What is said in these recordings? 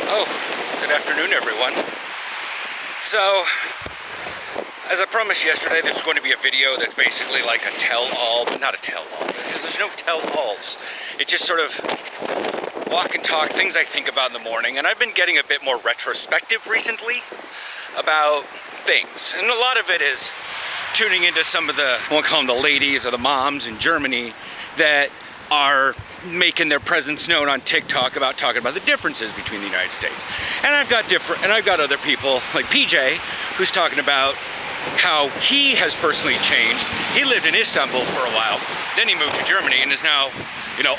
Oh, good afternoon, everyone. So, as I promised yesterday, there's going to be a video that's basically like a tell-all, but not a tell-all, because there's no tell-alls. It's just sort of walk and talk, things I think about in the morning, and I've been getting a bit more retrospective recently about things, and a lot of it is tuning into some of the, I won't call them the ladies or the moms in Germany that are making their presence known on TikTok about talking about the differences between the United States. And I've got other people like PJ who's talking about how he has personally changed. He lived in Istanbul for a while, then he moved to Germany and is now,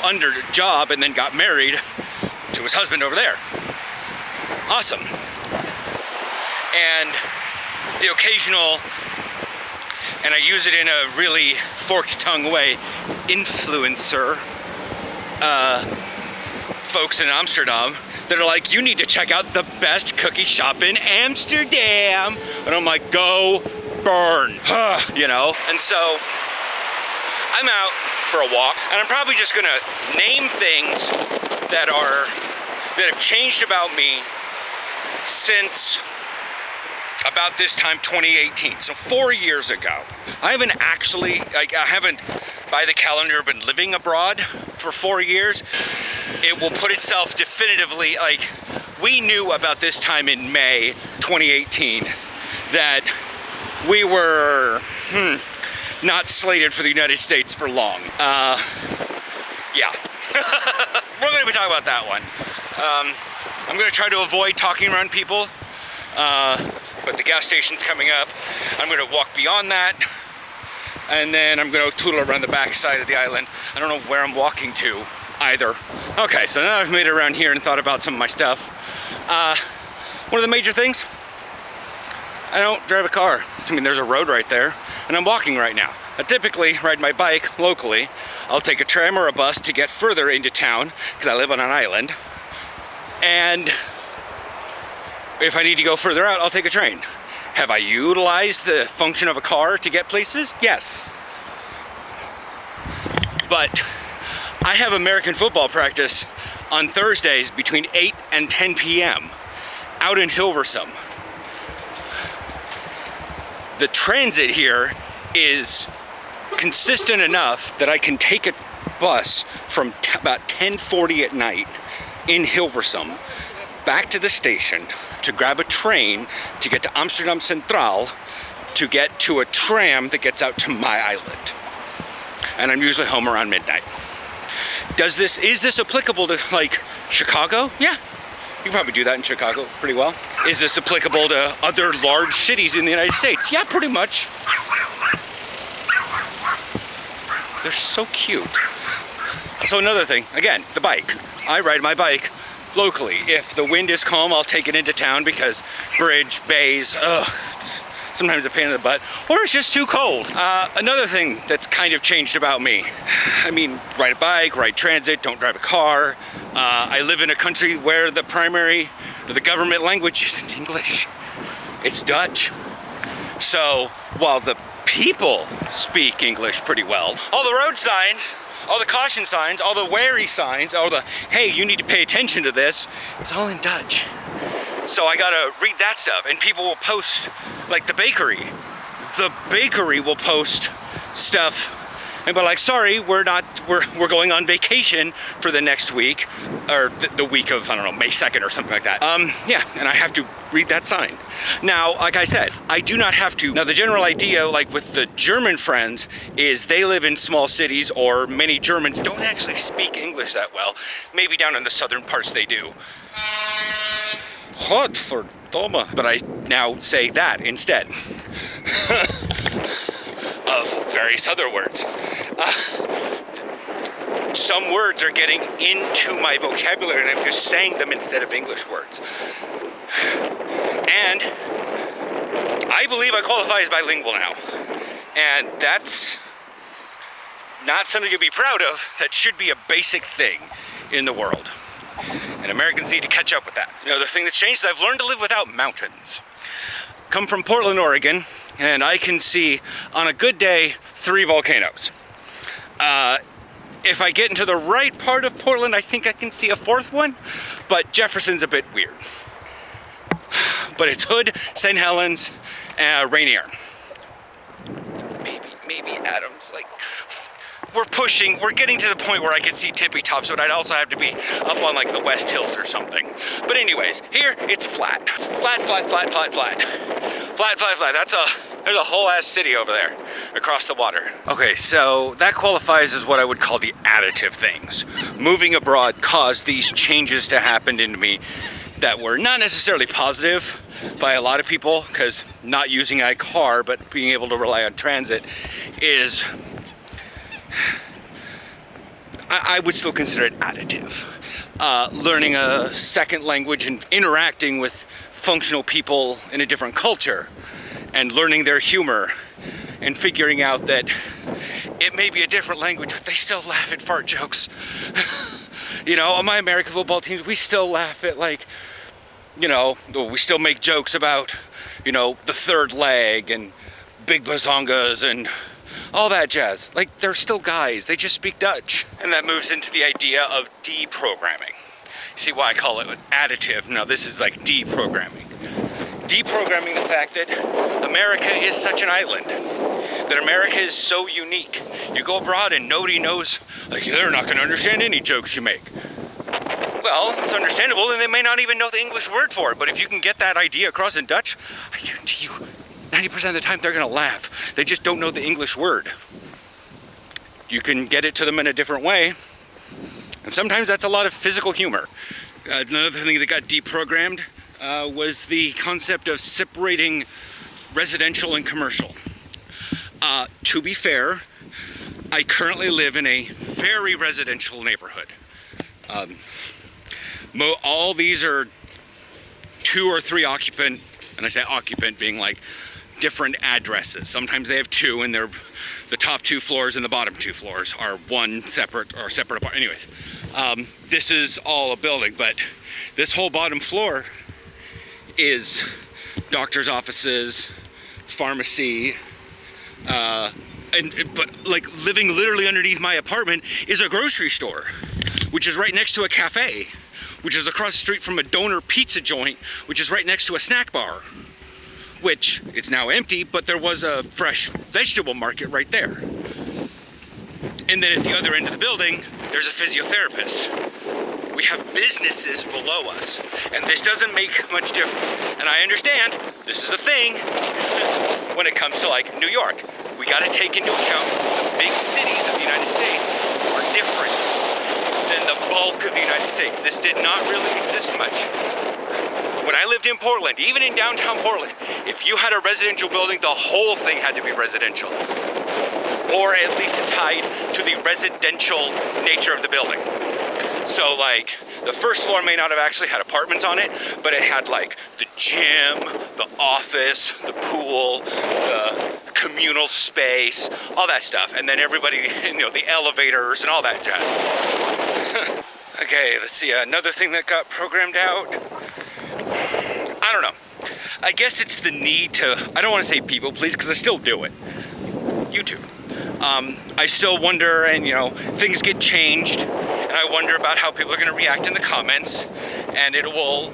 under a job and then got married to his husband over there. Awesome. And the occasional, and I use it in a really forked tongue way, influencer folks in Amsterdam that are like, you need to check out the best cookie shop in Amsterdam. And I'm like, go burn, And so I'm out for a walk, and I'm probably just gonna name things that have changed about me since about this time, 2018. So 4 years ago. I haven't by the calendar been living abroad for 4 years. It will put itself definitively, we knew about this time in May 2018 that we were not slated for the United States for long. Yeah. We're gonna be talking about that one. I'm gonna try to avoid talking around people, but the gas station's coming up. I'm gonna walk beyond that, and then I'm gonna tootle around the back side of the island. I don't know where I'm walking to either. Okay, so now I've made it around here and thought about some of my stuff. One of the major things, I don't drive a car. There's a road right there, and I'm walking right now. I typically ride my bike locally. I'll take a tram or a bus to get further into town, because I live on an island. And if I need to go further out, I'll take a train. Have I utilized the function of a car to get places? Yes. But I have American football practice on Thursdays between 8 and 10 p.m. out in Hilversum. The transit here is consistent enough that I can take a bus from about 10:40 at night in Hilversum back to the station to grab a train to get to Amsterdam Centraal to get to a tram that gets out to my island. And I'm usually home around midnight. Is this applicable to Chicago? Yeah. You can probably do that in Chicago pretty well. Is this applicable to other large cities in the United States? Yeah, pretty much. They're so cute. So another thing, again, the bike. I ride my bike locally. If the wind is calm, I'll take it into town because bridge, bays, it's sometimes a pain in the butt, or it's just too cold. Another thing that's kind of changed about me. Ride a bike, ride transit, don't drive a car. I live in a country where the government language isn't English. It's Dutch. So while the people speak English pretty well, all the road signs, all the caution signs, all the wary signs, all the, hey, you need to pay attention to this, it's all in Dutch. So I gotta read that stuff, and people will post, the bakery. The bakery will post stuff and be like, sorry, we're going on vacation for the next week, or the week of, May 2nd or something like that. Yeah, and I have to read that sign. Now, like I said, I do not have to. Now, the general idea, with the German friends, is they live in small cities, or many Germans don't actually speak English that well. Maybe down in the southern parts they do. Hot for Doma. But I now say that instead of various other words. Some words are getting into my vocabulary and I'm just saying them instead of English words. And I believe I qualify as bilingual now. And that's not something to be proud of. That should be a basic thing in the world. And Americans need to catch up with that. The thing that's changed is I've learned to live without mountains. Come from Portland, Oregon, and I can see, on a good day, 3 volcanoes. If I get into the right part of Portland, I think I can see a fourth one, but Jefferson's a bit weird. But it's Hood, St. Helens, Rainier. Maybe Adams. Like, we're getting to the point where I can see tippy tops, but I'd also have to be up on like the West Hills or something. But anyways, here it's flat. It's flat. There's a whole ass city over there across the water. Okay, so that qualifies as what I would call the additive things. Moving abroad caused these changes to happen into me that were not necessarily positive by a lot of people, because not using a car but being able to rely on transit is, I would still consider it additive. Learning a second language and interacting with functional people in a different culture and learning their humor and figuring out that it may be a different language, but they still laugh at fart jokes. You know, on my American football teams, we still laugh at, like, you know, we still make jokes about, you know, the third leg and big bazongas and all that jazz. Like, they're still guys, they just speak Dutch. And that moves into the idea of deprogramming. You see why I call it additive? Now this is like deprogramming. Deprogramming the fact that America is such an island, that America is so unique. You go abroad and nobody knows, like, they're not gonna understand any jokes you make. Well, it's understandable, and they may not even know the English word for it, but if you can get that idea across in Dutch, I guarantee you, 90% of the time they're gonna laugh. They just don't know the English word. You can get it to them in a different way, and sometimes that's a lot of physical humor. Another thing that got deprogrammed was the concept of separating residential and commercial. To be fair, I currently live in a very residential neighborhood. All these are 2 or 3 occupant, and I say occupant being like different addresses. Sometimes they have 2, and they're the top 2 floors and the bottom 2 floors are one separate or separate apart. Anyways, this is all a building, but this whole bottom floor is doctor's offices, pharmacy, but like living literally underneath my apartment is a grocery store, which is right next to a cafe, which is across the street from a donor pizza joint, which is right next to a snack bar, which it's now empty, but there was a fresh vegetable market right there. And then at the other end of the building, there's a physiotherapist. We have businesses below us, and this doesn't make much difference. And I understand this is a thing when it comes to like New York. We got to take into account the big cities of the United States are different than the bulk of the United States. This did not really exist much. When I lived in Portland, even in downtown Portland, if you had a residential building, the whole thing had to be residential, or at least tied to the residential nature of the building. So like the first floor may not have actually had apartments on it, but it had like the gym, the office, the pool, the communal space, all that stuff. And then everybody, you know, the elevators and all that jazz. Okay, let's see, another thing that got programmed out. I don't know. I guess it's the need to, I don't want to say people please, because I still do it. YouTube. I still wonder, and you know, things get changed, and I wonder about how people are going to react in the comments, and it will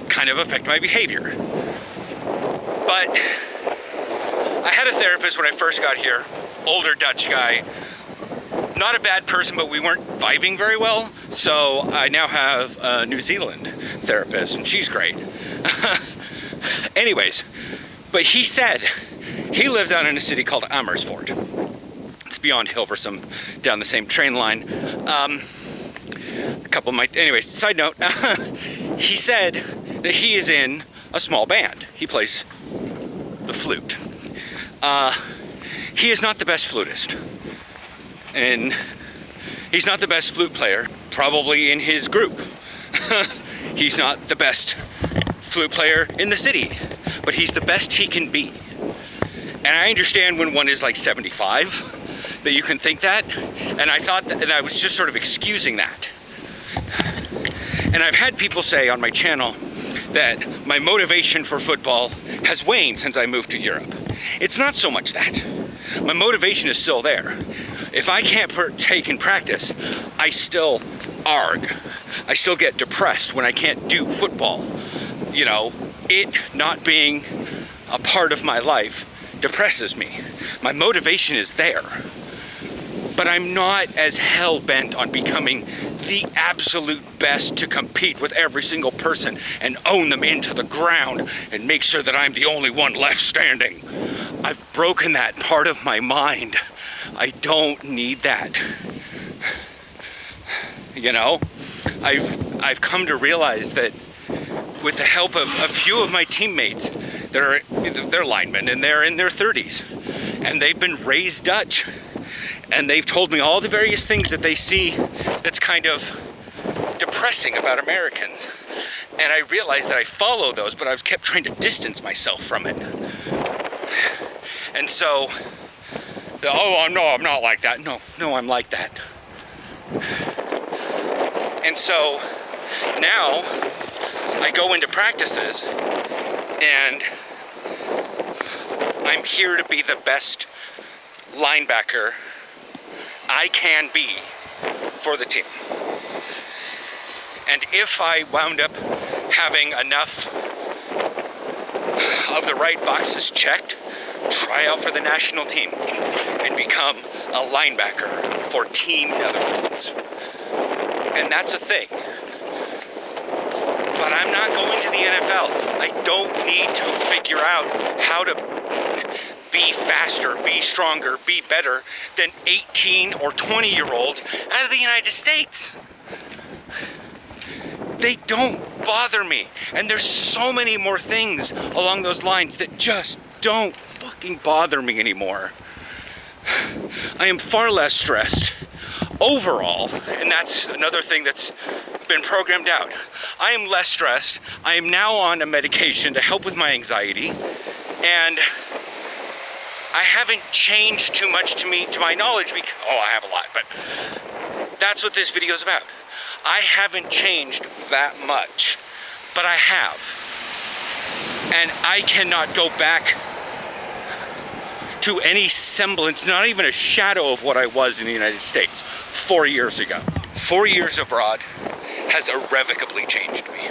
kind of affect my behavior. But I had a therapist when I first got here, older Dutch guy, not a bad person, but we weren't vibing very well, so I now have a New Zealand therapist, and she's great. Anyways, but he said he lives out in a city called Amersfoort. It's beyond Hilversum, down the same train line. Anyways, side note, he said that he is in a small band. He plays the flute. He is not the best flutist. And he's not the best flute player, probably in his group. He's not the best flute player in the city, but he's the best he can be. And I understand when one is like 75, that you can think that, and I thought that, and I was just sort of excusing that. And I've had people say on my channel that my motivation for football has waned since I moved to Europe. It's not so much that. My motivation is still there. if I can't partake in practice, I still arg. I still get depressed when I can't do football. You know, it not being a part of my life depresses me. My motivation is there. But I'm not as hell-bent on becoming the absolute best to compete with every single person and own them into the ground and make sure that I'm the only one left standing. I've broken that part of my mind. I don't need that. You know, I've come to realize that with the help of a few of my teammates, they're linemen and they're in their 30s and they've been raised Dutch. And they've told me all the various things that they see that's kind of depressing about Americans. And I realize that I follow those, but I've kept trying to distance myself from it. And so, oh, no, I'm not like that. No, I'm like that. And so, now, I go into practices, and I'm here to be the best linebacker I can be for the team. And if I wound up having enough of the right boxes checked, try out for the national team and become a linebacker for Team Netherlands. And that's a thing. But I'm not going to the NFL. I don't need to figure out how to be faster, be stronger, be better than 18 or 20-year-olds out of the United States. They don't bother me. And there's so many more things along those lines that just don't fucking bother me anymore. I am far less stressed overall, and that's another thing that's been programmed out. I am less stressed. I am now on a medication to help with my anxiety, and I haven't changed too much to my knowledge because, I have a lot, but that's what this video is about. I haven't changed that much, but I have. And I cannot go back to any semblance, not even a shadow of what I was in the United States 4 years ago. 4 years abroad has irrevocably changed me.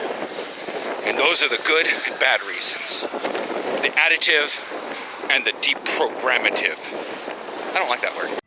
And those are the good and bad reasons. The additive and the deprogrammative. I don't like that word.